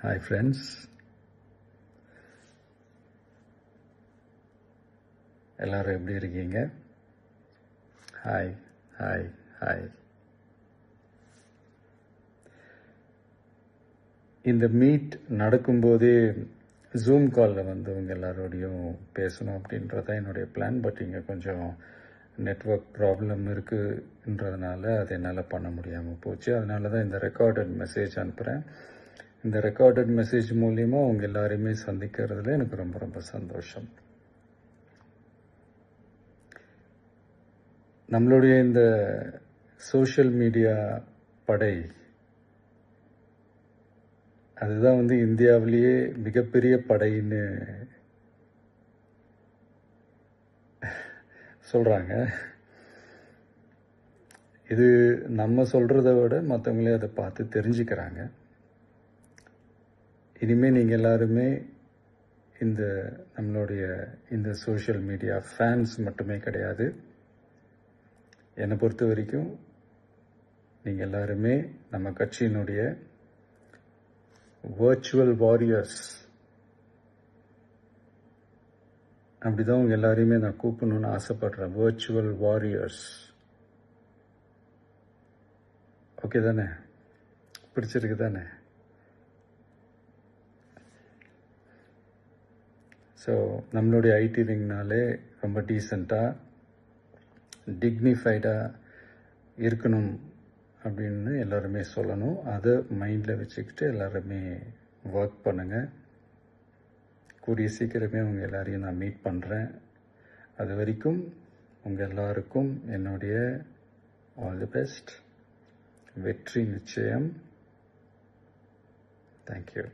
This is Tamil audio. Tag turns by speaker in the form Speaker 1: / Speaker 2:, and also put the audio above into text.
Speaker 1: Hi friends, எல்லாரும் எப்படி இருக்கீங்க? Hi hi hi. இந்த மீட் நடக்கும்போதே ஜூம் காலில் வந்து உங்கள் எல்லாரோடையும் பேசணும் அப்படின்றதான் என்னுடைய பிளான். பட் இங்கே கொஞ்சம் நெட்வொர்க் ப்ராப்ளம் இருக்குன்றதுனால அது என்னால் பண்ண முடியாமல் போச்சு. அதனால தான் இந்த ரெக்கார்டட் மெசேஜ் அனுப்புகிறேன். இந்த ரெக்கார்டட் மெசேஜ் மூலிமா உங்கள் எல்லாரையுமே சந்திக்கிறதுல எனக்கு ரொம்ப ரொம்ப சந்தோஷம். நம்மளுடைய இந்த சோஷியல் மீடியா படை அதுதான் வந்து இந்தியாவிலேயே மிகப்பெரிய படைன்னு சொல்கிறாங்க. இது நம்ம சொல்கிறத விட மற்றவங்களே அதை பார்த்து தெரிஞ்சுக்கிறாங்க. இனிமேல் நீங்கள் எல்லாருமே நம்மளுடைய இந்த சோஷியல் மீடியா ஃபேன்ஸ் மட்டுமே கிடையாது. என்னை பொறுத்த வரைக்கும் நீங்கள் எல்லாருமே நம்ம கட்சியினுடைய வர்ச்சுவல் வாரியர்ஸ். அப்படிதான் உங்க எல்லாரையுமே நான் கூப்பிடணும்னு ஆசைப்படுறேன். Virtual warriors. ஓகே தானே? பிடிச்சிருக்கு தானே? ஸோ நம்மளுடைய ஐடி விங்னாலே ரொம்ப டீசெண்டாக டிக்னிஃபைடாக இருக்கணும் அப்படின்னு எல்லாருமே சொல்லணும். அதை மைண்டில் வச்சுக்கிட்டு எல்லாருமே ஒர்க் பண்ணுங்கள். கூடிய சீக்கிரமே உங்கள் எல்லாரையும் நான் மீட் பண்ணுறேன். அது வரைக்கும் உங்கள் எல்லாருக்கும் என்னுடைய ஆல் தி பெஸ்ட். வெற்றி நிச்சயம். தேங்க்யூ.